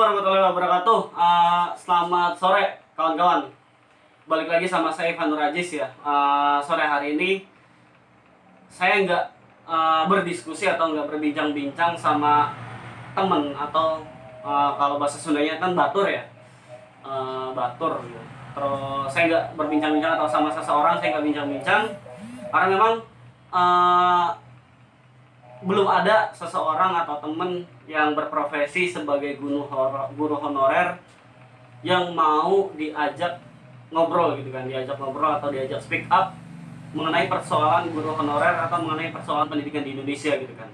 Warahmatullahi wabarakatuh. Selamat sore kawan-kawan. Balik lagi sama saya Ivan Nurajis ya. Sore hari ini saya nggak berdiskusi atau nggak berbincang-bincang sama temen atau kalau bahasa Sundanya kan batur ya. Batur gitu. Terus saya nggak berbincang-bincang atau sama seseorang, saya nggak bincang-bincang karena memang eh, belum ada seseorang atau temen yang berprofesi sebagai guru honorer yang mau diajak ngobrol gitu kan, diajak ngobrol atau diajak speak up mengenai persoalan guru honorer atau mengenai persoalan pendidikan di Indonesia gitu kan.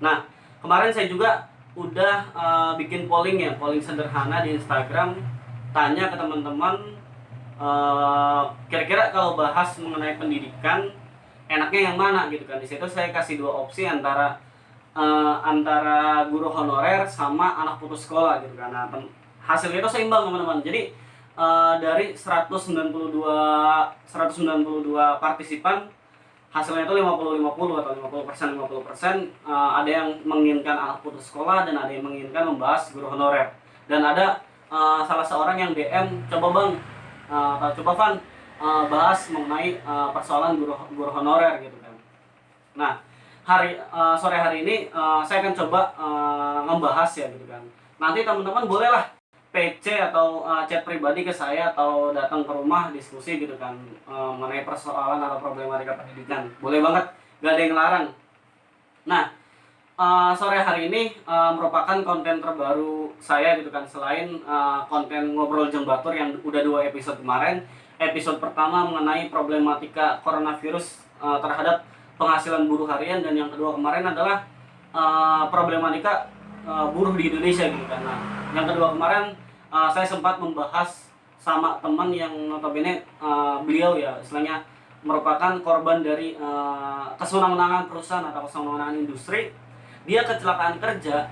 Nah, kemarin saya juga udah bikin polling ya, polling sederhana di Instagram, tanya ke teman-teman kira-kira kalau bahas mengenai pendidikan enaknya yang mana gitu kan. Di situ saya kasih dua opsi antara guru honorer sama anak putus sekolah gitu kan. Nah, hasilnya itu seimbang teman-teman. Jadi dari 192 partisipan hasilnya itu 50-50 atau 50% ada yang menginginkan anak putus sekolah dan ada yang menginginkan membahas guru honorer. Dan ada salah seorang yang DM, coba Bang atau coba Van bahas mengenai persoalan guru honorer gitu kan. Nah, sore hari ini saya akan coba membahas ya gitu kan. Nanti teman-teman bolehlah PC atau chat pribadi ke saya atau datang ke rumah diskusi gitu kan mengenai persoalan atau problematika pendidikan. Boleh banget, gak ada yang larang. Nah, sore hari ini merupakan konten terbaru saya gitu kan. Selain konten ngobrol Jeng Batur yang udah 2 episode kemarin. Episode pertama mengenai problematika coronavirus terhadap penghasilan buruh harian, dan yang kedua kemarin adalah problematika buruh di Indonesia gitu kan. Nah, yang kedua kemarin saya sempat membahas sama teman yang notabene beliau ya istilahnya merupakan korban dari kesenangan perusahaan atau kesenangan industri. Dia kecelakaan kerja,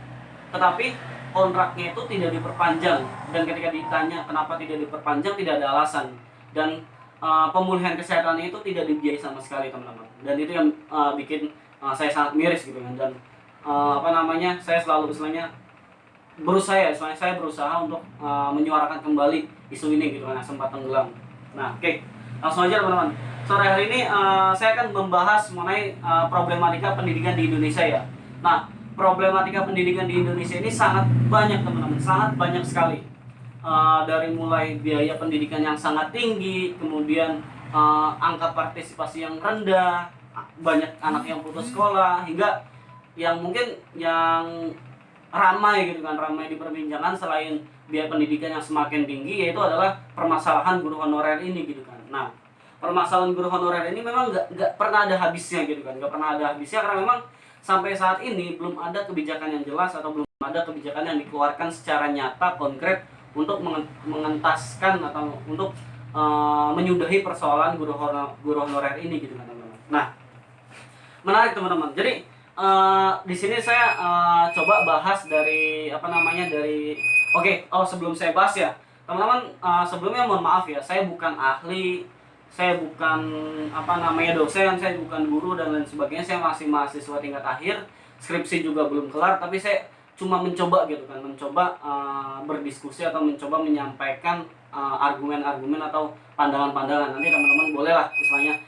tetapi kontraknya itu tidak diperpanjang, dan ketika ditanya kenapa tidak diperpanjang tidak ada alasan, dan pemulihan kesehatannya itu tidak dibiayai sama sekali teman-teman. Dan itu yang bikin saya sangat miris gitu kan. Dan saya selalu istilahnya saya berusaha untuk menyuarakan kembali isu ini gitu kan, sempat tenggelam. Nah, oke. Langsung aja teman-teman. Sore hari ini saya akan membahas mengenai problematika pendidikan di Indonesia ya. Nah, problematika pendidikan di Indonesia ini sangat banyak teman-teman, sangat banyak sekali. Dari mulai biaya pendidikan yang sangat tinggi, kemudian angka partisipasi yang rendah, banyak anak yang putus sekolah, hingga yang mungkin yang ramai gitu kan, ramai diperbincangkan selain biaya pendidikan yang semakin tinggi, yaitu adalah permasalahan guru honorer ini gitu kan. Nah, permasalahan guru honorer ini memang nggak pernah ada habisnya gitu kan, nggak pernah ada habisnya karena memang sampai saat ini belum ada kebijakan yang jelas atau belum ada kebijakan yang dikeluarkan secara nyata konkret untuk mengentaskan atau untuk menyudahi persoalan guru honorer ini gitu kan teman-teman. Nah, menarik teman-teman. Jadi di sini saya coba bahas dari sebelum saya bahas ya teman-teman, sebelumnya mohon maaf ya, saya bukan ahli, saya bukan dosen, saya bukan guru dan lain sebagainya. Saya masih mahasiswa tingkat akhir, skripsi juga belum kelar, tapi saya cuma mencoba gitu kan, berdiskusi atau mencoba menyampaikan argumen-argumen atau pandangan-pandangan. Nanti teman-teman bolehlah istilahnya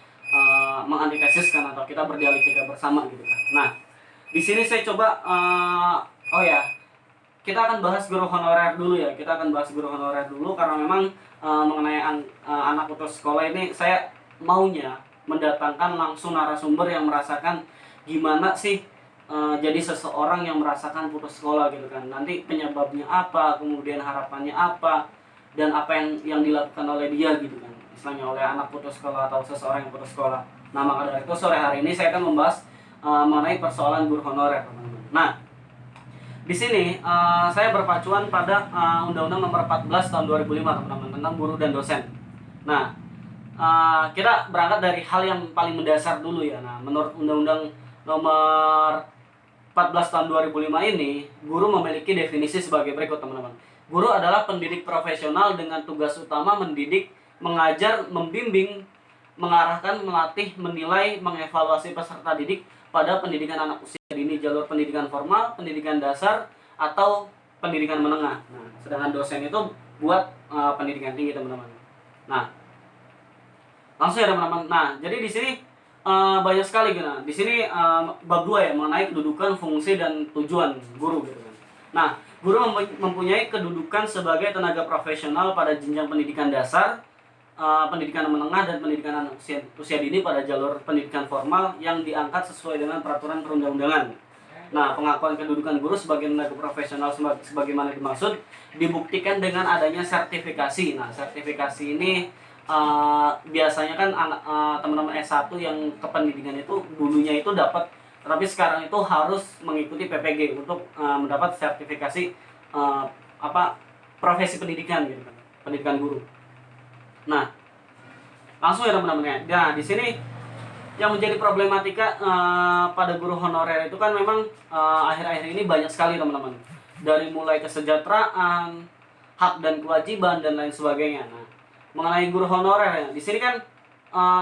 mengantitesiskan atau kita berdialektika bersama gitu kan. Nah, di sini saya coba kita akan bahas guru honorer dulu ya. Kita akan bahas guru honorer dulu karena memang mengenai anak putus sekolah ini saya maunya mendatangkan langsung narasumber yang merasakan gimana sih jadi seseorang yang merasakan putus sekolah gitu kan. Nanti penyebabnya apa, kemudian harapannya apa, dan apa yang dilakukan oleh dia gitu kan, istilahnya oleh anak putus sekolah atau seseorang yang putus sekolah. Nah, maka dari itu sore hari ini saya akan membahas mengenai persoalan guru honorer teman-teman. Nah, di sini saya berpacuan pada Undang-Undang Nomor 14 Tahun 2005 teman-teman, tentang guru dan dosen. Nah, kita berangkat dari hal yang paling mendasar dulu ya. Nah, menurut Undang-Undang Nomor 14 Tahun 2005 ini, guru memiliki definisi sebagai berikut teman-teman. Guru adalah pendidik profesional dengan tugas utama mendidik, mengajar, membimbing, mengarahkan, melatih, menilai, mengevaluasi peserta didik pada pendidikan anak usia dini, jalur pendidikan formal, pendidikan dasar, atau pendidikan menengah. Nah, sedangkan dosen itu buat pendidikan tinggi, teman-teman. Nah, langsung ya teman-teman. Nah, jadi di sini banyak sekali gitu. Nah, di sini bab 2 ya, mengenai kedudukan, fungsi dan tujuan guru gitu kan. Nah, guru mempunyai kedudukan sebagai tenaga profesional pada jenjang pendidikan dasar, pendidikan menengah dan pendidikan usia dini pada jalur pendidikan formal yang diangkat sesuai dengan peraturan perundang-undangan. Nah, pengakuan kedudukan guru sebagai tenaga profesional sebagaimana dimaksud dibuktikan dengan adanya sertifikasi. Nah, sertifikasi ini biasanya kan teman-teman S1 yang kependidikan itu dulunya itu dapat, tapi sekarang itu harus mengikuti PPG untuk mendapat sertifikasi profesi pendidikan gitu kan, pendidikan guru. Nah, langsung ya teman-teman ya. Nah, di sini yang menjadi problematika pada guru honorer itu kan memang akhir-akhir ini banyak sekali teman-teman. Dari mulai kesejahteraan, hak dan kewajiban dan lain sebagainya. Nah, mengenai guru honorer ya, di sini kan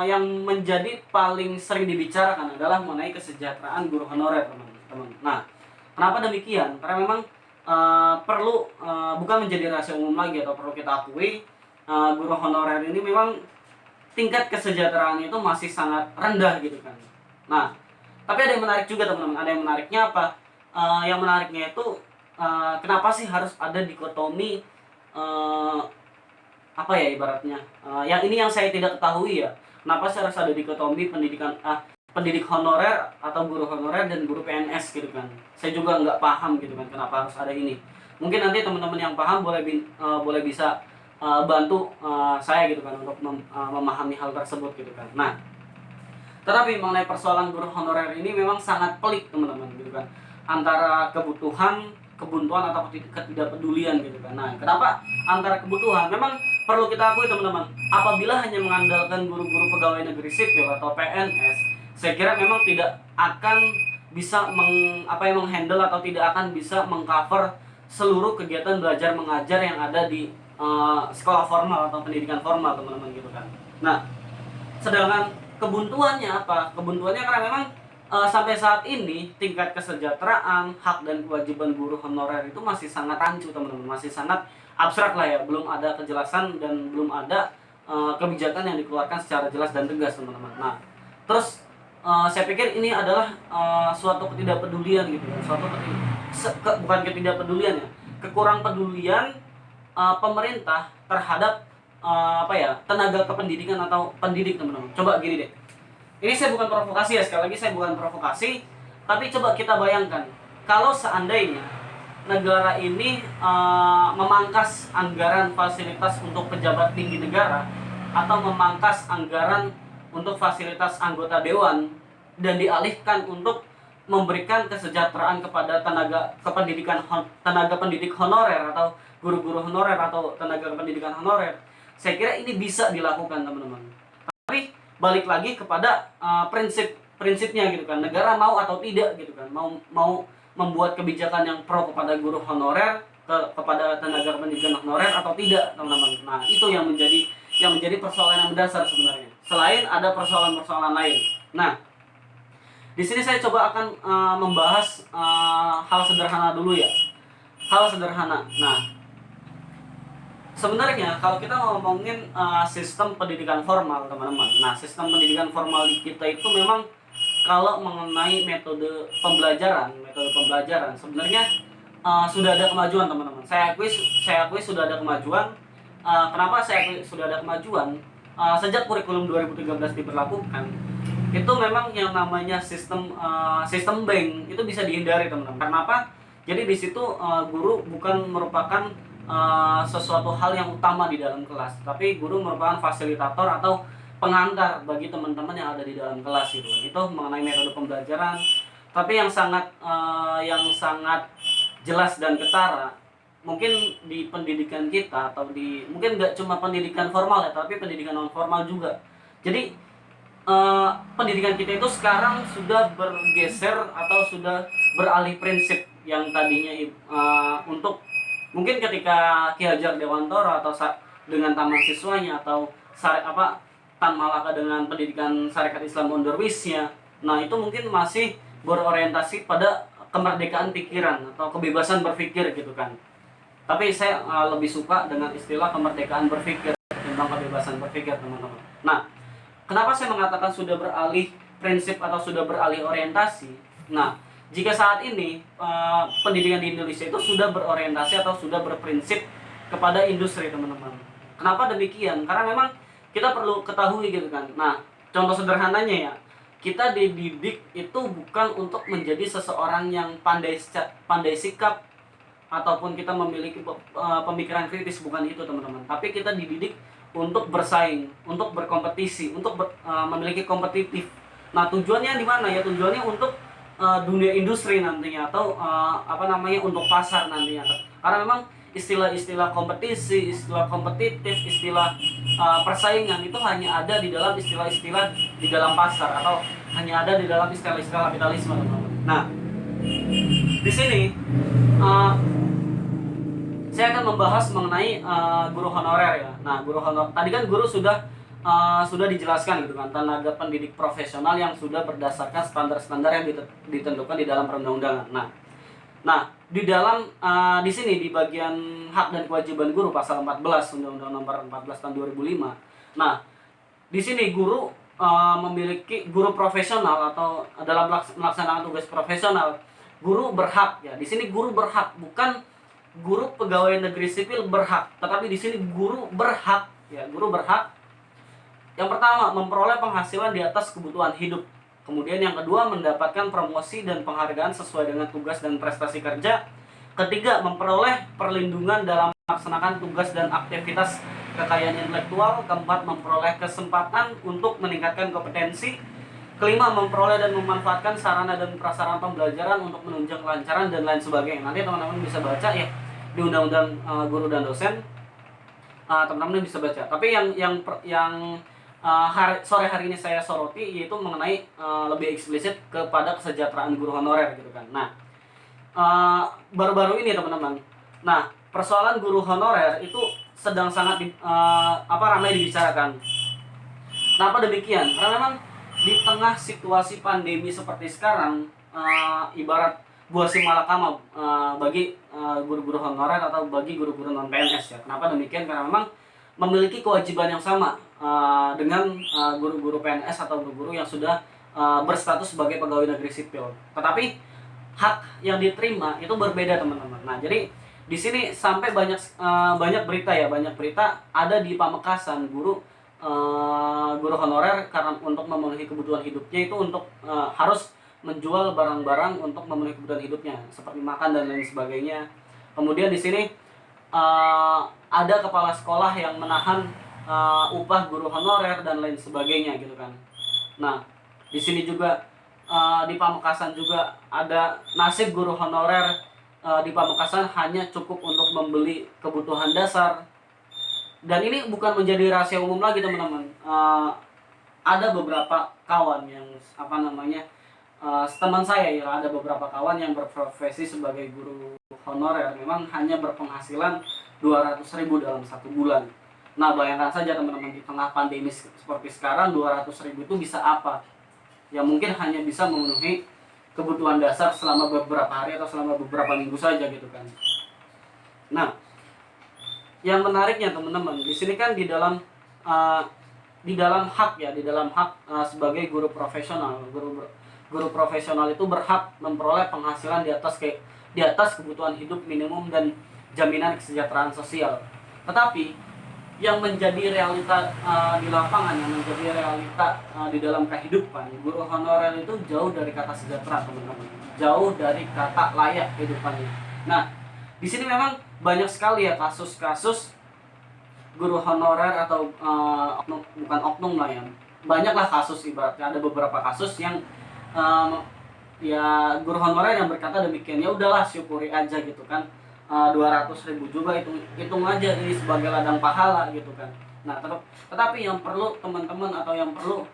yang menjadi paling sering dibicarakan adalah mengenai kesejahteraan guru honorer, teman-teman. Nah, kenapa demikian? Karena memang perlu bukan menjadi rahasia umum lagi atau perlu kita akui, guru honorer ini memang tingkat kesejahteraannya itu masih sangat rendah gitu kan. Nah, tapi ada yang menarik juga teman-teman. Ada yang menariknya apa? Yang menariknya itu kenapa sih harus ada dikotomi apa ya ibaratnya? Yang ini yang saya tidak ketahui ya. Kenapa sih harus ada dikotomi pendidik honorer atau guru honorer dan guru PNS gitu kan? Saya juga nggak paham gitu kan kenapa harus ada ini. Mungkin nanti teman-teman yang paham boleh bisa bantu saya gitu kan untuk memahami hal tersebut gitu kan. Nah, tetapi mengenai persoalan guru honorer ini memang sangat pelik teman-teman gitu kan, antara kebutuhan, kebuntuan atau ketidakpedulian gitu kan. Nah, kenapa antara kebutuhan? Memang perlu kita akui teman-teman, apabila hanya mengandalkan guru-guru pegawai negeri sipil atau PNS, saya kira memang tidak akan bisa menghandle atau tidak akan bisa mengcover seluruh kegiatan belajar mengajar yang ada di sekolah formal atau pendidikan formal teman-teman gitu kan. Nah, sedangkan kebuntuannya apa? Kebuntuannya karena memang sampai saat ini tingkat kesejahteraan, hak dan kewajiban guru honorer itu masih sangat rancu teman-teman, masih sangat abstrak lah ya, belum ada kejelasan dan belum ada kebijakan yang dikeluarkan secara jelas dan tegas teman-teman. Nah, terus saya pikir ini adalah suatu ketidakpedulian gitu kan, bukan ketidakpedulian ya, kekurang pedulian pemerintah terhadap tenaga kependidikan atau pendidik teman-teman. Coba gini deh, ini saya bukan provokasi ya, sekali lagi saya bukan provokasi, tapi coba kita bayangkan kalau seandainya negara ini memangkas anggaran fasilitas untuk pejabat tinggi negara atau memangkas anggaran untuk fasilitas anggota dewan dan dialihkan untuk memberikan kesejahteraan kepada tenaga pendidik honorer atau guru-guru honorer atau tenaga pendidikan honorer, saya kira ini bisa dilakukan teman-teman. Tapi balik lagi kepada prinsipnya gitu kan, negara mau atau tidak gitu kan, mau membuat kebijakan yang pro kepada guru honorer, kepada tenaga pendidikan honorer atau tidak teman-teman. Nah, itu yang menjadi persoalan yang mendasar sebenarnya, selain ada persoalan-persoalan lain. Nah, di sini saya coba akan membahas hal sederhana dulu ya. Hal sederhana. Nah, sebenarnya kalau kita ngomongin sistem pendidikan formal teman-teman. Nah, sistem pendidikan formal di kita itu memang kalau mengenai metode pembelajaran sebenarnya sudah ada kemajuan teman-teman. Saya akui sudah ada kemajuan. Kenapa saya akui sudah ada kemajuan? Sejak kurikulum 2013 diberlakukan, itu memang yang namanya sistem bank itu bisa dihindari teman-teman. Karena apa? Jadi di situ guru bukan merupakan sesuatu hal yang utama di dalam kelas, tapi guru merupakan fasilitator atau pengantar bagi teman-teman yang ada di dalam kelas gitu. Itu mengenai metode pembelajaran. Tapi yang sangat jelas dan ketara mungkin di pendidikan kita atau mungkin nggak cuma pendidikan formal ya, tapi pendidikan non formal juga. Jadi pendidikan kita itu sekarang sudah bergeser atau sudah beralih prinsip yang tadinya untuk mungkin ketika Ki Hajar Dewantara atau dengan taman siswanya atau Tan Malaka dengan pendidikan Syarikat Islam on Darwisnya. Nah, itu mungkin masih berorientasi pada kemerdekaan pikiran atau kebebasan berpikir gitu kan. Tapi saya lebih suka dengan istilah kemerdekaan berpikir tentang kebebasan berpikir, teman-teman. Nah, kenapa saya mengatakan sudah beralih prinsip atau sudah beralih orientasi? Nah, jika saat ini pendidikan di Indonesia itu sudah berorientasi atau sudah berprinsip kepada industri, teman-teman. Kenapa demikian? Karena memang kita perlu ketahui gitu kan. Nah, contoh sederhananya ya, kita dididik itu bukan untuk menjadi seseorang yang pandai sikap ataupun kita memiliki pemikiran kritis, bukan itu teman-teman. Tapi kita dididik untuk bersaing, untuk berkompetisi, untuk memiliki kompetitif. Nah, tujuannya di mana ya? Tujuannya untuk dunia industri nantinya, atau untuk pasar nantinya. Karena memang istilah-istilah kompetisi, istilah kompetitif, istilah persaingan itu hanya ada di dalam istilah-istilah di dalam pasar, atau hanya ada di dalam istilah-istilah kapitalisme, teman-teman. Nah, di sini saya akan membahas mengenai guru honorer ya. Nah, guru honorer tadi kan guru sudah dijelaskan gitu kan, tenaga pendidik profesional yang sudah berdasarkan standar-standar yang ditentukan di dalam perundang-undangan. Nah, di dalam di sini di bagian hak dan kewajiban guru pasal 14 Undang-Undang Nomor 14 tahun 2005. Nah, di sini guru memiliki guru profesional atau dalam melaksanakan tugas profesional, guru berhak ya. Di sini guru berhak, bukan guru pegawai negeri sipil berhak, tetapi di sini guru berhak ya. Guru berhak yang pertama memperoleh penghasilan di atas kebutuhan hidup. Kemudian yang kedua mendapatkan promosi dan penghargaan sesuai dengan tugas dan prestasi kerja. Ketiga, memperoleh perlindungan dalam melaksanakan tugas dan aktivitas kekayaan intelektual. Keempat, memperoleh kesempatan untuk meningkatkan kompetensi. Kelima, memperoleh dan memanfaatkan sarana dan prasarana pembelajaran untuk menunjang kelancaran dan lain sebagainya. Nanti teman-teman bisa baca ya di Undang-Undang Guru dan Dosen. Teman-teman bisa baca. Tapi yang sore hari ini saya soroti yaitu mengenai lebih eksplisit kepada kesejahteraan guru honorer gitu kan. Nah, baru-baru ini teman-teman. Nah, persoalan guru honorer itu sedang sangat ramai dibicarakan. Kenapa demikian? Karena memang di tengah situasi pandemi seperti sekarang, ibarat buah si malakama bagi guru-guru honorer atau bagi guru-guru non PNS ya. Kenapa demikian? Karena memang memiliki kewajiban yang sama dengan guru-guru PNS atau guru-guru yang sudah berstatus sebagai pegawai negeri sipil. Tetapi hak yang diterima itu berbeda, teman-teman. Nah, jadi di sini sampai banyak berita ada di Pamekasan guru honorer karena untuk memenuhi kebutuhan hidupnya itu untuk harus menjual barang-barang untuk memenuhi kebutuhan hidupnya seperti makan dan lain sebagainya. Kemudian di sini ada kepala sekolah yang menahan upah guru honorer dan lain sebagainya gitu kan. Nah, di sini juga di Pamekasan juga ada nasib guru honorer di Pamekasan hanya cukup untuk membeli kebutuhan dasar. Dan ini bukan menjadi rahasia umum lagi, teman-teman. Ada beberapa kawan yang teman saya ya, ada beberapa kawan yang berprofesi sebagai guru honorer memang hanya berpenghasilan 200.000 dalam satu bulan. Nah, bayangkan saja teman-teman, di tengah pandemi seperti sekarang 200.000 itu bisa apa? Ya mungkin hanya bisa memenuhi kebutuhan dasar selama beberapa hari atau selama beberapa minggu saja gitu kan. Nah, yang menariknya teman-teman, di sini kan di dalam hak sebagai guru profesional, guru profesional itu berhak memperoleh penghasilan di atas kebutuhan hidup minimum dan jaminan kesejahteraan sosial. Tetapi yang menjadi realita di lapangan, yang menjadi realita di dalam kehidupan, guru honorer itu jauh dari kata sejahtera, teman-teman. Jauh dari kata layak kehidupannya. Nah, di sini memang banyak sekali ya kasus-kasus guru honorer atau bukan oknum lah ya. Banyaklah kasus, ibaratnya ada beberapa kasus yang ya guru honorer yang berkata demikian, ya udahlah syukuri aja gitu kan. 200.000 juga hitung aja ini sebagai ladang pahala gitu kan. Nah, tetapi yang perlu teman-teman atau yang perlu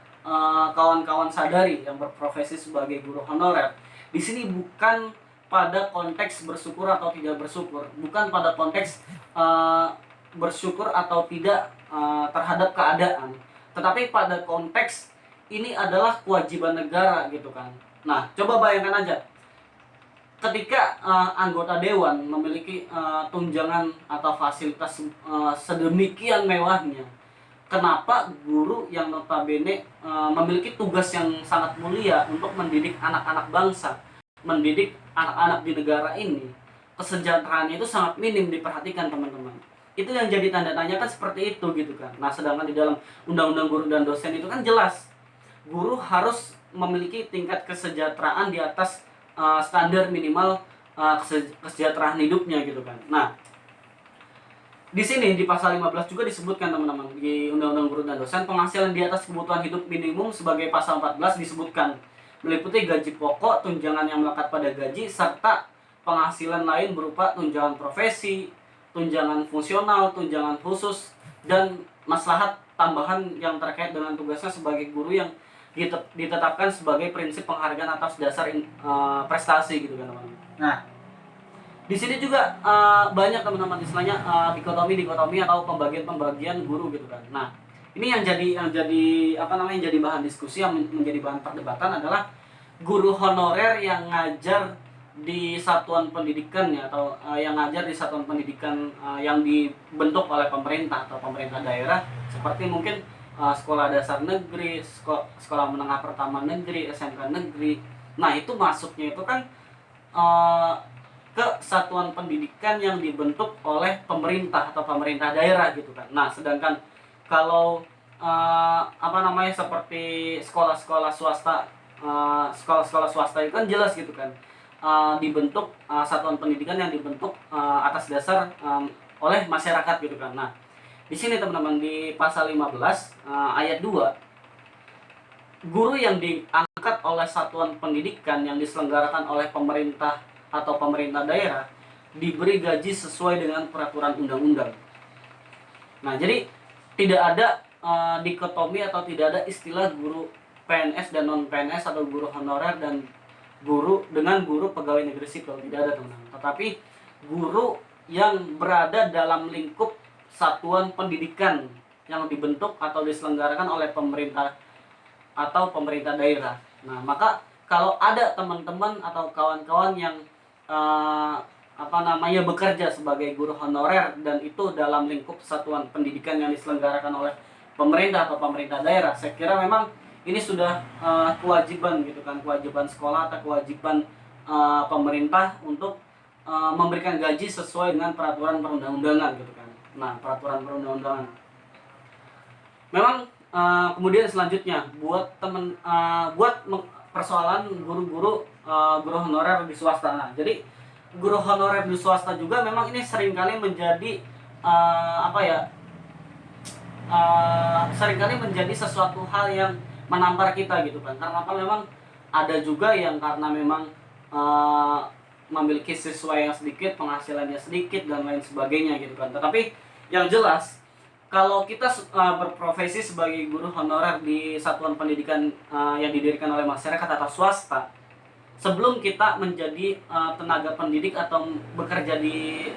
kawan-kawan sadari yang berprofesi sebagai guru honorer, di sini bukan pada konteks bersyukur atau tidak bersyukur, bukan pada konteks bersyukur atau tidak terhadap keadaan, tetapi pada konteks ini adalah kewajiban negara gitu kan. Nah, coba bayangkan aja, ketika anggota dewan memiliki tunjangan atau fasilitas sedemikian mewahnya, kenapa guru yang notabene memiliki tugas yang sangat mulia untuk mendidik anak-anak bangsa, mendidik anak-anak di negara ini, kesejahteraannya itu sangat minim diperhatikan, teman-teman. Itu yang jadi tanda tanya kan seperti itu gitu kan. Nah, sedangkan di dalam Undang-Undang Guru dan Dosen itu kan jelas guru harus memiliki tingkat kesejahteraan di atas standar minimal kesejahteraan hidupnya gitu kan. Nah, di sini di pasal 15 juga disebutkan, teman-teman, di Undang-Undang Guru dan Dosen, penghasilan di atas kebutuhan hidup minimum sebagai pasal 14 disebutkan meliputi gaji pokok, tunjangan yang melekat pada gaji, serta penghasilan lain berupa tunjangan profesi, tunjangan fungsional, tunjangan khusus, dan maslahat tambahan yang terkait dengan tugasnya sebagai guru yang ditetapkan sebagai prinsip penghargaan atas dasar prestasi gitu kan, teman-teman. Nah, di sini juga banyak, teman-teman, istilahnya dikotomi atau pembagian guru gitu kan. Nah, ini yang jadi bahan diskusi, yang menjadi bahan perdebatan adalah guru honorer yang ngajar di satuan pendidikan ya, atau yang ngajar di satuan pendidikan yang dibentuk oleh pemerintah atau pemerintah daerah, seperti mungkin sekolah dasar negeri, sekolah menengah pertama negeri, SMK negeri. Nah, itu masuknya itu kan ke satuan pendidikan yang dibentuk oleh pemerintah atau pemerintah daerah gitu kan. Nah, sedangkan kalau seperti sekolah-sekolah swasta, sekolah-sekolah swasta itu kan jelas gitu kan, dibentuk satuan pendidikan yang dibentuk atas dasar oleh masyarakat gitu kan. Nah, di sini, teman-teman, di pasal 15 ayat 2, guru yang diangkat oleh satuan pendidikan yang diselenggarakan oleh pemerintah atau pemerintah daerah diberi gaji sesuai dengan peraturan undang-undang. Nah, jadi tidak ada dikotomi atau tidak ada istilah guru PNS dan non PNS atau guru honorer dan guru pegawai negeri sipil, tidak ada, teman-teman. Tetapi guru yang berada dalam lingkup satuan pendidikan yang dibentuk atau diselenggarakan oleh pemerintah atau pemerintah daerah. Nah, maka kalau ada teman-teman atau kawan-kawan yang bekerja sebagai guru honorer dan itu dalam lingkup satuan pendidikan yang diselenggarakan oleh pemerintah atau pemerintah daerah, saya kira memang ini sudah kewajiban gitu kan, kewajiban sekolah atau kewajiban pemerintah untuk memberikan gaji sesuai dengan peraturan perundang-undangan gitu kan. Nah, peraturan perundang-undangan. Memang kemudian selanjutnya buat persoalan guru honorer di swasta. Nah, jadi guru honorer di swasta juga memang ini seringkali menjadi seringkali menjadi sesuatu hal yang menampar kita gitu kan. Karena apa, memang ada juga yang karena memang memiliki siswa yang sedikit, penghasilannya sedikit dan lain sebagainya gitu kan. Tetapi yang jelas, kalau kita berprofesi sebagai guru honorer di satuan pendidikan yang didirikan oleh masyarakat atau swasta, sebelum kita menjadi tenaga pendidik atau bekerja di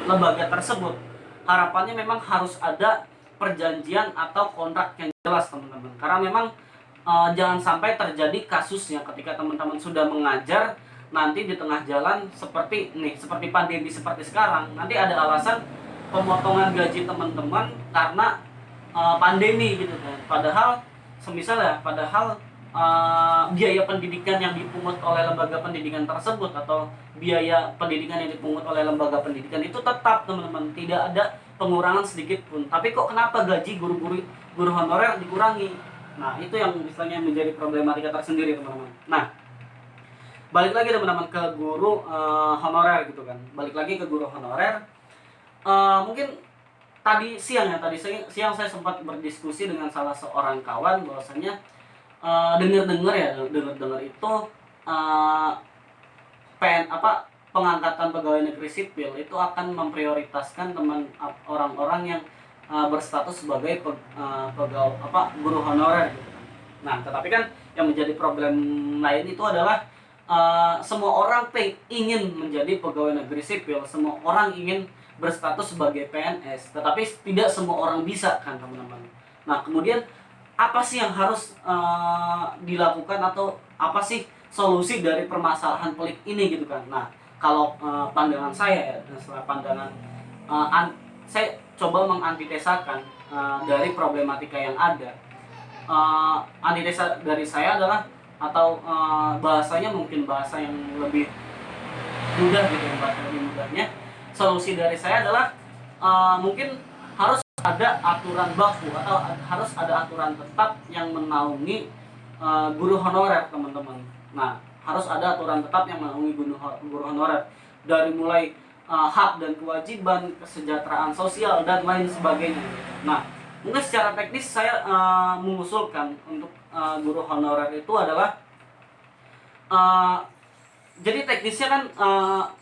lembaga tersebut, harapannya memang harus ada perjanjian atau kontrak yang jelas, teman-teman. Karena memang jangan sampai terjadi kasusnya ketika teman-teman sudah mengajar, nanti di tengah jalan seperti pandemi seperti sekarang, nanti ada alasan pemotongan gaji teman-teman karena pandemi gitu kan. Padahal biaya pendidikan yang dipungut oleh lembaga pendidikan tersebut atau biaya pendidikan yang dipungut oleh lembaga pendidikan itu tetap, teman-teman, tidak ada pengurangan sedikit pun. Tapi kok kenapa gaji guru honorer dikurangi? Nah, itu yang misalnya menjadi problematika tersendiri, teman-teman. Nah, balik lagi, teman-teman, ke guru honorer gitu kan. Mungkin tadi siang saya sempat berdiskusi dengan salah seorang kawan bahwasanya dengar itu pengangkatan pegawai negeri sipil itu akan memprioritaskan orang-orang yang berstatus sebagai guru honorer gitu. Nah, tetapi kan yang menjadi problem lain itu adalah semua orang ingin menjadi pegawai negeri sipil, semua orang ingin berstatus sebagai PNS, tetapi tidak semua orang bisa kan, teman-teman. Nah, kemudian apa sih yang harus dilakukan atau apa sih solusi dari permasalahan pelik ini gitu kan. Nah, kalau pandangan saya ya, setelah pandangan saya coba mengantitesakan dari problematika yang ada. Antitesa dari saya adalah, atau bahasanya mungkin bahasa yang lebih mudah gitu ya, bahasa lebih mudahnya, solusi dari saya adalah mungkin harus ada aturan baku atau harus ada aturan tetap yang menaungi guru honorer, teman-teman. Nah, harus ada aturan tetap yang menaungi guru honorer, dari mulai hak dan kewajiban, kesejahteraan sosial dan lain sebagainya. Nah, mungkin secara teknis saya mengusulkan untuk guru honorer itu adalah jadi teknisnya kan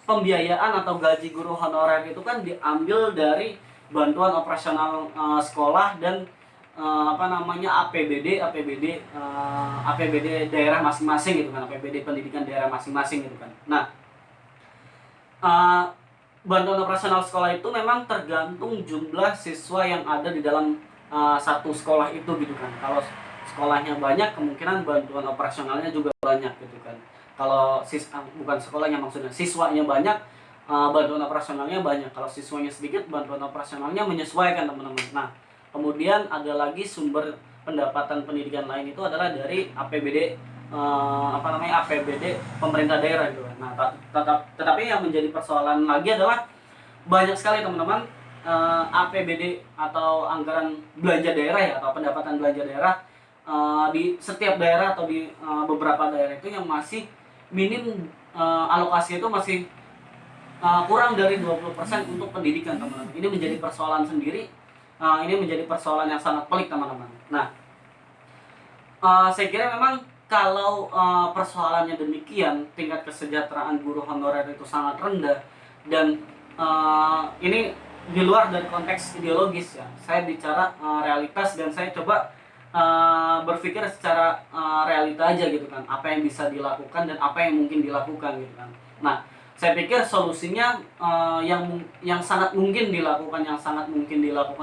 pembiayaan atau gaji guru honorer itu kan diambil dari bantuan operasional sekolah dan APBD daerah masing-masing gitu kan, APBD pendidikan daerah masing-masing gitu kan. Nah, bantuan operasional sekolah itu memang tergantung jumlah siswa yang ada di dalam satu sekolah itu gitu kan. Kalau sekolahnya banyak, kemungkinan bantuan operasionalnya juga banyak gitu kan. Kalau bukan sekolahnya, maksudnya siswanya banyak, bantuan operasionalnya banyak. Kalau siswanya sedikit, bantuan operasionalnya menyesuaikan, teman-teman. Nah, kemudian ada lagi sumber pendapatan pendidikan lain itu adalah dari APBD APBD pemerintah daerah gitu. Nah, tetapi yang menjadi persoalan lagi adalah banyak sekali, teman-teman, APBD atau anggaran belanja daerah ya, atau pendapatan belanja daerah di setiap daerah atau di beberapa daerah itu yang masih minim, alokasi itu masih kurang dari 20% untuk pendidikan, teman-teman. Ini menjadi persoalan sendiri. Ini menjadi persoalan yang sangat pelik, teman-teman. Nah, saya kira memang kalau persoalannya demikian, tingkat kesejahteraan guru honorer itu sangat rendah, dan ini di luar dari konteks ideologis ya. Saya bicara realitas, dan saya coba berpikir secara realita aja gitu kan, apa yang bisa dilakukan dan apa yang mungkin dilakukan gitu kan. Nah, saya pikir solusinya yang sangat mungkin dilakukan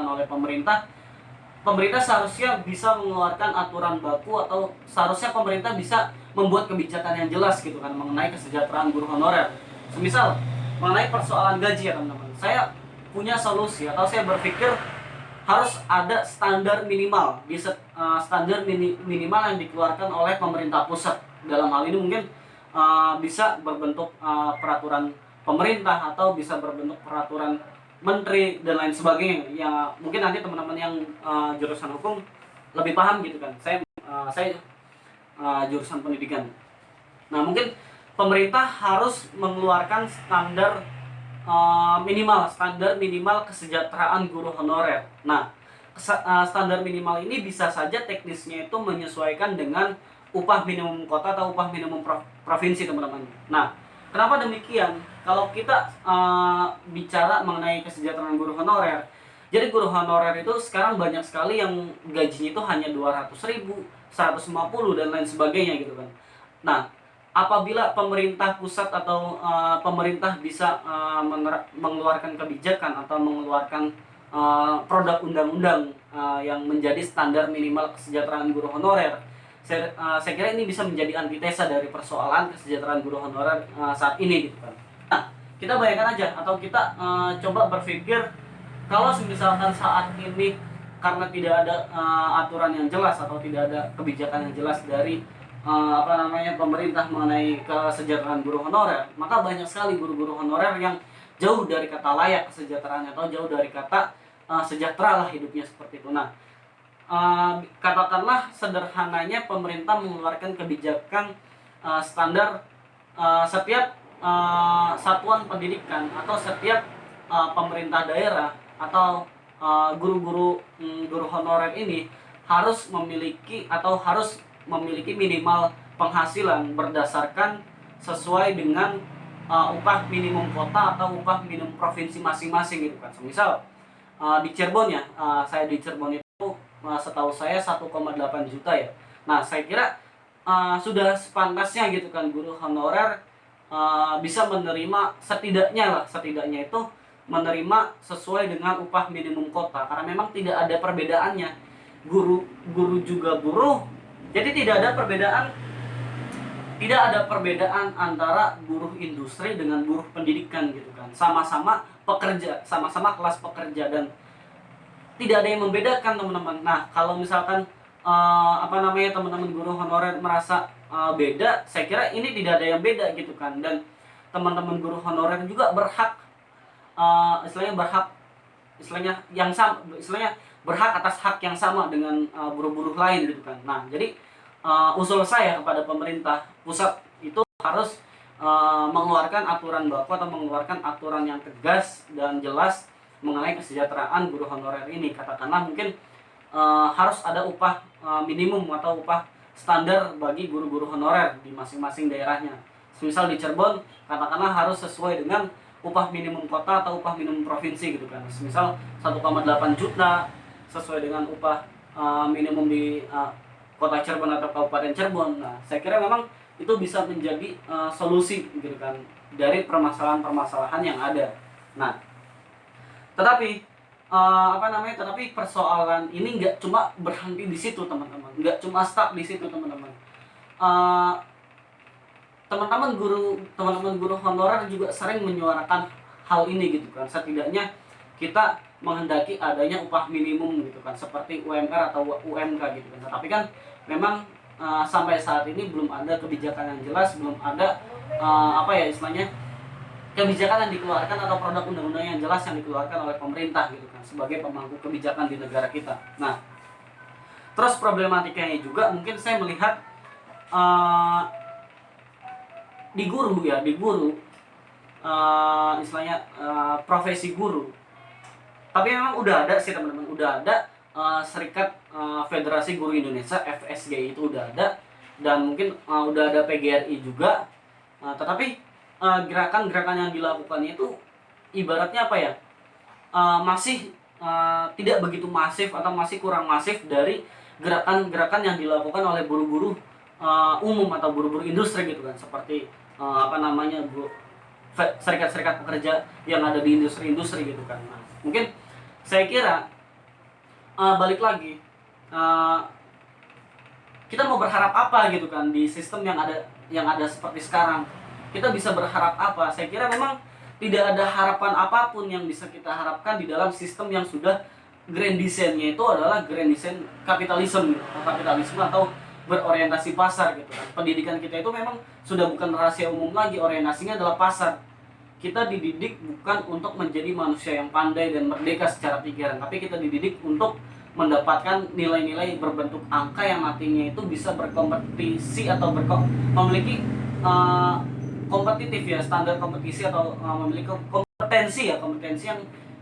oleh pemerintah seharusnya bisa mengeluarkan aturan baku, atau seharusnya pemerintah bisa membuat kebijakan yang jelas gitu kan mengenai kesejahteraan guru honorer. Semisal mengenai persoalan gaji ya, teman-teman, saya punya solusi, atau saya berpikir harus ada standar minimal minimal yang dikeluarkan oleh pemerintah pusat. Dalam hal ini mungkin bisa berbentuk peraturan pemerintah, atau bisa berbentuk peraturan menteri dan lain sebagainya. Ya mungkin nanti teman-teman yang jurusan hukum lebih paham gitu kan. Saya jurusan pendidikan. Nah, mungkin pemerintah harus mengeluarkan standar minimal kesejahteraan guru honorer. Nah, standar minimal ini bisa saja teknisnya itu menyesuaikan dengan upah minimum kota atau upah minimum provinsi, teman-teman. Nah, kenapa demikian? Kalau kita bicara mengenai kesejahteraan guru honorer, jadi guru honorer itu sekarang banyak sekali yang gajinya itu hanya 200.000, 150 dan lain sebagainya gitu kan. Nah, apabila pemerintah pusat atau pemerintah bisa mengeluarkan kebijakan atau mengeluarkan produk undang-undang yang menjadi standar minimal kesejahteraan guru honorer, saya kira ini bisa menjadi antitesa dari persoalan kesejahteraan guru honorer saat ini gitu kan. Nah, kita bayangkan aja, atau kita coba berpikir, kalau misalkan saat ini karena tidak ada aturan yang jelas atau tidak ada kebijakan yang jelas dari pemerintah mengenai kesejahteraan guru honorer, maka banyak sekali guru-guru honorer yang jauh dari kata layak kesejahteraannya, atau jauh dari kata sejahtera lah hidupnya, seperti itu. Nah, katakanlah sederhananya pemerintah mengeluarkan kebijakan standar setiap satuan pendidikan atau setiap pemerintah daerah atau guru honorer ini harus memiliki minimal penghasilan berdasarkan sesuai dengan upah minimum kota atau upah minimum provinsi masing-masing gitu kan. Misal di Cirebon ya, saya di Cirebon itu setahu saya 1,8 juta ya. Nah, saya kira sudah sepantasnya gitu kan guru honorer bisa menerima setidaknya itu menerima sesuai dengan upah minimum kota, karena memang tidak ada perbedaannya. Guru juga buruh, jadi tidak ada perbedaan tidak ada perbedaan antara buruh industri dengan buruh pendidikan gitu kan. Sama-sama pekerja, sama-sama kelas pekerja, dan tidak ada yang membedakan teman-teman. Nah, kalau misalkan teman-teman guru honorer merasa beda, saya kira ini tidak ada yang beda gitu kan. Dan teman-teman guru honorer juga berhak, istilahnya yang sama, istilahnya berhak atas hak yang sama dengan buruh-buruh lain gitu kan. Nah, jadi usul saya kepada pemerintah pusat itu harus mengeluarkan aturan baku atau mengeluarkan aturan yang tegas dan jelas mengenai kesejahteraan guru honorer ini. Katakanlah mungkin harus ada upah minimum atau upah standar bagi guru-guru honorer di masing-masing daerahnya. Misal di Cirebon, katakanlah harus sesuai dengan upah minimum kota atau upah minimum provinsi gitu kan. Misal 1,8 juta sesuai dengan upah minimum di kota Cirebon atau kabupaten Cirebon. Nah, saya kira memang itu bisa menjadi solusi gitu kan dari permasalahan-permasalahan yang ada. Nah, tetapi tetapi persoalan ini nggak cuma berhenti di situ teman-teman, nggak cuma stuck di situ teman-teman. Teman-teman guru honorer juga sering menyuarakan hal ini gitu kan. Setidaknya kita menghendaki adanya upah minimum gitu kan, seperti UMR atau UMK gitu kan. Tapi kan memang sampai saat ini belum ada kebijakan yang jelas, belum ada kebijakan yang dikeluarkan atau produk undang-undang yang jelas yang dikeluarkan oleh pemerintah gitu kan sebagai pemangku kebijakan di negara kita. Nah, terus problematikanya juga mungkin saya melihat di guru, profesi guru. Tapi memang udah ada sih teman-teman, udah ada Serikat Federasi Guru Indonesia FSGI itu udah ada, dan mungkin udah ada PGRI juga. Tetapi gerakan-gerakan yang dilakukan itu ibaratnya masih tidak begitu masif atau masih kurang masif dari gerakan-gerakan yang dilakukan oleh buruh-buruh umum atau buruh-buruh industri gitu kan, seperti serikat-serikat pekerja yang ada di industri-industri gitu kan. Nah, mungkin saya kira balik lagi, kita mau berharap apa gitu kan di sistem yang ada seperti sekarang. Kita bisa berharap apa? Saya kira memang tidak ada harapan apapun yang bisa kita harapkan di dalam sistem yang sudah grand design-nya itu adalah grand design kapitalisme atau berorientasi pasar gitu kan. Pendidikan kita itu memang sudah bukan rahasia umum lagi, orientasinya adalah pasar. Kita dididik bukan untuk menjadi manusia yang pandai dan merdeka secara pikiran, tapi kita dididik untuk mendapatkan nilai-nilai berbentuk angka yang nantinya itu bisa berkompetisi atau memiliki kompetitif ya, standar kompetisi atau memiliki kompetensi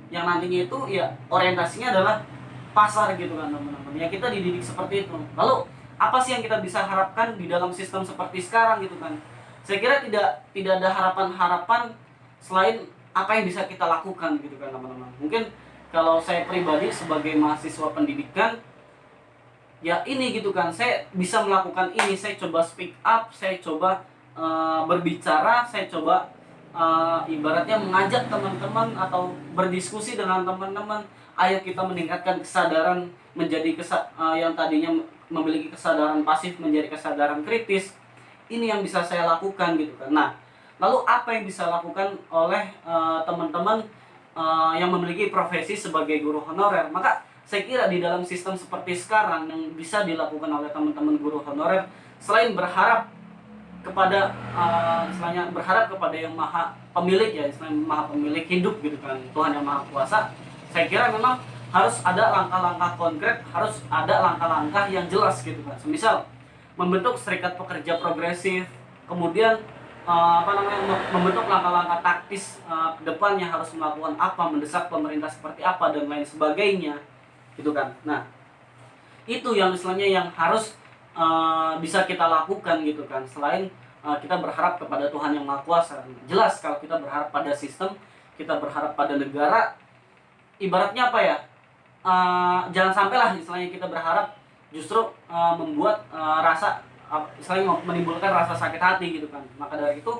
yang nantinya itu ya orientasinya adalah pasar gitu kan teman-teman. Ya kita dididik seperti itu. Lalu apa sih yang kita bisa harapkan di dalam sistem seperti sekarang gitu kan? Saya kira tidak ada harapan-harapan selain apa yang bisa kita lakukan gitu kan teman-teman. Mungkin kalau saya pribadi sebagai mahasiswa pendidikan, ya ini gitu kan, saya bisa melakukan ini, saya coba speak up, saya coba berbicara, saya coba ibaratnya mengajak teman-teman atau berdiskusi dengan teman-teman. Ayo kita meningkatkan kesadaran menjadi yang tadinya memiliki kesadaran pasif menjadi kesadaran kritis. Ini yang bisa saya lakukan gitu kan. Nah, lalu apa yang bisa lakukan oleh teman-teman yang memiliki profesi sebagai guru honorer? Maka saya kira di dalam sistem seperti sekarang yang bisa dilakukan oleh teman-teman guru honorer, selain berharap kepada yang maha pemilik ya, maha pemilik hidup gitu kan, Tuhan yang maha kuasa, saya kira memang harus ada langkah-langkah konkret, harus ada langkah-langkah yang jelas gitu kan. Misal membentuk serikat pekerja progresif, kemudian membentuk langkah-langkah taktis ke depannya harus melakukan apa, mendesak pemerintah seperti apa dan lain sebagainya gitu kan. Nah, itu yang yang harus bisa kita lakukan gitu kan. Selain kita berharap kepada Tuhan yang Maha Kuasa. Jelas kalau kita berharap pada sistem, kita berharap pada negara, ibaratnya jangan sampailah kita berharap justru membuat menimbulkan rasa sakit hati gitu kan. Maka dari itu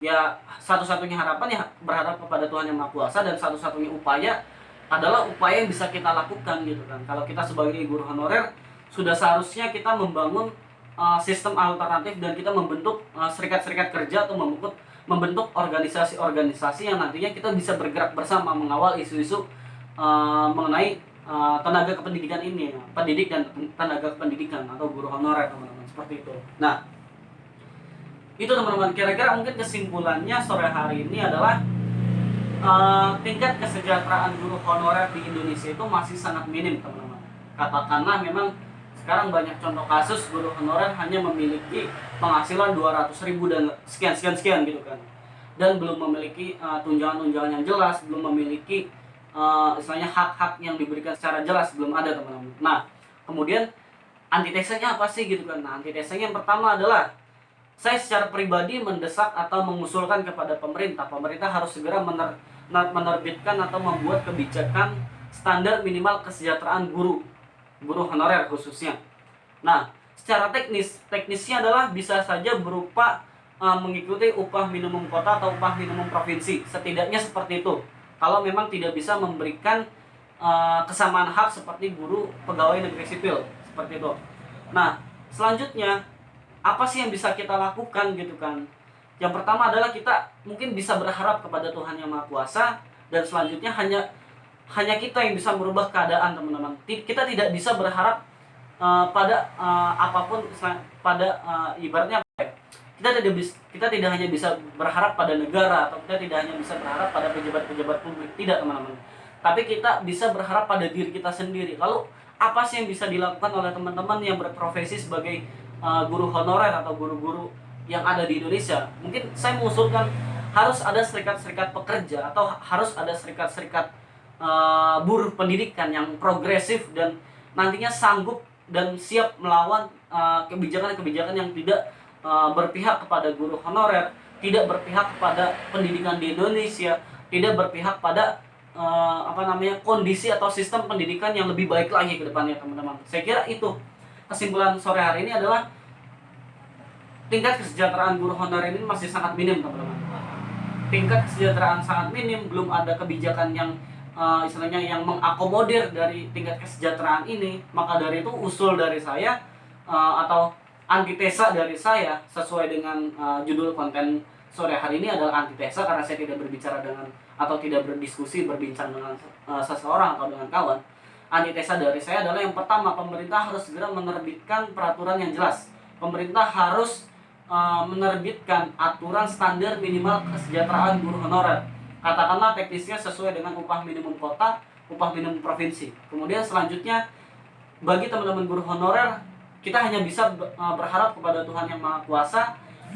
ya satu-satunya harapan ya berharap kepada Tuhan yang Maha Kuasa, dan satu-satunya upaya adalah upaya yang bisa kita lakukan gitu kan. Kalau kita sebagai guru honorer sudah seharusnya kita membangun sistem alternatif dan kita membentuk serikat-serikat kerja atau membentuk organisasi-organisasi yang nantinya kita bisa bergerak bersama mengawal isu-isu mengenai tenaga kependidikan ini, pendidik dan tenaga kependidikan atau guru honorer, teman-teman, seperti itu. Nah, itu teman-teman, kira-kira mungkin kesimpulannya sore hari ini adalah tingkat kesejahteraan guru honorer di Indonesia itu masih sangat minim, teman-teman. Katakanlah memang sekarang banyak contoh kasus guru honorer hanya memiliki penghasilan 200.000 dan sekian gitu kan, dan belum memiliki tunjangan-tunjangan yang jelas, belum memiliki istilahnya hak-hak yang diberikan secara jelas, belum ada, teman-teman. Nah, kemudian antitesanya apa sih gitu kan? Nah, antitesanya yang pertama adalah saya secara pribadi mendesak atau mengusulkan kepada pemerintah harus segera menerbitkan atau membuat kebijakan standar minimal kesejahteraan guru honorer khususnya. Nah, secara teknisnya adalah bisa saja berupa mengikuti upah minimum kota atau upah minimum provinsi, setidaknya seperti itu. Kalau memang tidak bisa memberikan kesamaan hak seperti guru pegawai negeri sipil, seperti itu. Nah, selanjutnya apa sih yang bisa kita lakukan gitu kan? Yang pertama adalah kita mungkin bisa berharap kepada Tuhan Yang Maha Kuasa, dan selanjutnya hanya kita yang bisa merubah keadaan, teman-teman. Kita tidak bisa berharap pada apapun, pada ibaratnya apa ya? Kita tidak hanya bisa berharap pada negara, atau kita tidak hanya bisa berharap pada pejabat-pejabat publik, tidak, teman-teman. Tapi kita bisa berharap pada diri kita sendiri. Lalu apa sih yang bisa dilakukan oleh teman-teman yang berprofesi sebagai guru honorer atau guru-guru yang ada di Indonesia? Mungkin saya mengusulkan harus ada serikat-serikat pekerja atau harus ada serikat-serikat buruh pendidikan yang progresif dan nantinya sanggup dan siap melawan kebijakan-kebijakan yang tidak berpihak kepada guru honorer, tidak berpihak kepada pendidikan di Indonesia, tidak berpihak pada kondisi atau sistem pendidikan yang lebih baik lagi ke depannya, teman-teman. Saya kira itu kesimpulan sore hari ini adalah tingkat kesejahteraan guru honorer ini masih sangat minim, teman-teman. Tingkat kesejahteraan sangat minim, belum ada kebijakan yang istilahnya yang mengakomodir dari tingkat kesejahteraan ini. Maka dari itu usul dari saya atau antitesa dari saya sesuai dengan judul konten sore hari ini adalah antitesa, karena saya tidak berbicara dengan atau tidak berdiskusi berbincang dengan seseorang atau dengan kawan. Antitesa dari saya adalah yang pertama, pemerintah harus segera menerbitkan peraturan yang jelas. Pemerintah harus menerbitkan aturan standar minimal kesejahteraan guru honorer. Katakanlah teknisnya sesuai dengan upah minimum kota, upah minimum provinsi. Kemudian selanjutnya, bagi teman-teman guru honorer, kita hanya bisa berharap kepada Tuhan Yang Maha Kuasa.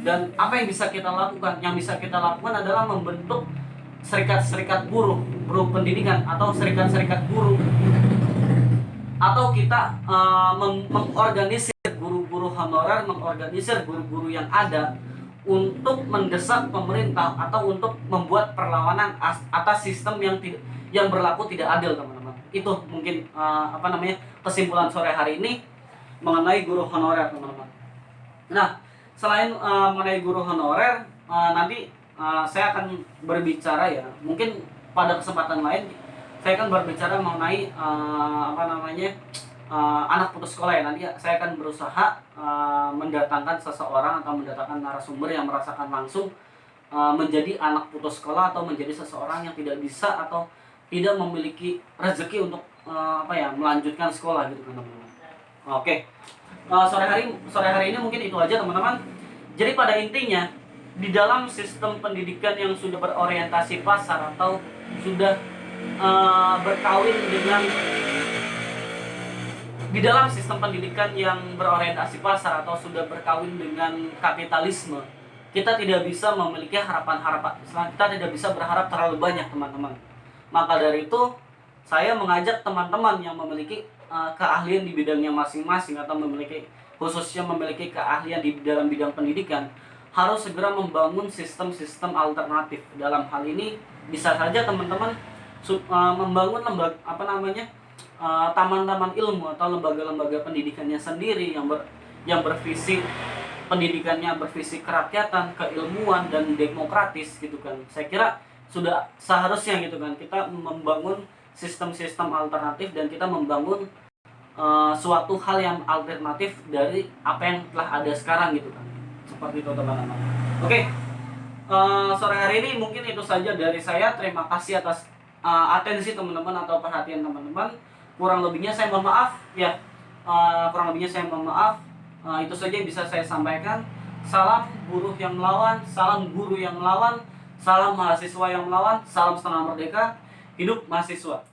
Dan apa yang bisa kita lakukan? Yang bisa kita lakukan adalah membentuk serikat-serikat buruh pendidikan atau serikat-serikat guru, atau kita mengorganisir guru-guru honorer, mengorganisir guru-guru yang ada untuk mendesak pemerintah atau untuk membuat perlawanan atas sistem yang berlaku tidak adil, teman-teman. Itu mungkin kesimpulan sore hari ini mengenai guru honorer, teman-teman. Nah, selain mengenai guru honorer, nanti saya akan berbicara ya, mungkin pada kesempatan lain saya akan berbicara mengenai anak putus sekolah ya. Nanti saya akan berusaha mendatangkan seseorang atau mendatangkan narasumber yang merasakan langsung menjadi anak putus sekolah atau menjadi seseorang yang tidak bisa atau tidak memiliki rezeki untuk melanjutkan sekolah gitu kan, teman-teman. Oke. Sore hari ini mungkin itu aja, teman-teman. Jadi pada intinya, di dalam sistem pendidikan yang sudah berorientasi pasar atau sudah berkawin dengan di dalam sistem pendidikan yang berorientasi pasar atau sudah berkawin dengan kapitalisme, kita tidak bisa memiliki harapan-harapan. Kita tidak bisa berharap terlalu banyak, teman-teman. Maka dari itu, saya mengajak teman-teman yang memiliki keahlian di bidangnya masing-masing atau khususnya memiliki keahlian di dalam bidang pendidikan, harus segera membangun sistem-sistem alternatif. Dalam hal ini bisa saja teman-teman membangun taman-taman ilmu atau lembaga-lembaga pendidikannya sendiri yang bervisi pendidikannya bervisi kerakyatan, keilmuan dan demokratis gitu kan. Saya kira sudah seharusnya gitu kan kita membangun sistem-sistem alternatif dan kita membangun suatu hal yang alternatif dari apa yang telah ada sekarang gitu kan. Seperti itu teman-teman. Oke, sore hari ini mungkin itu saja dari saya. Terima kasih atas atensi teman-teman atau perhatian teman-teman. Kurang lebihnya saya mohon maaf ya. Itu saja yang bisa saya sampaikan. Salam buruh yang melawan, salam guru yang melawan, salam mahasiswa yang melawan, salam setengah merdeka. Hidup mahasiswa.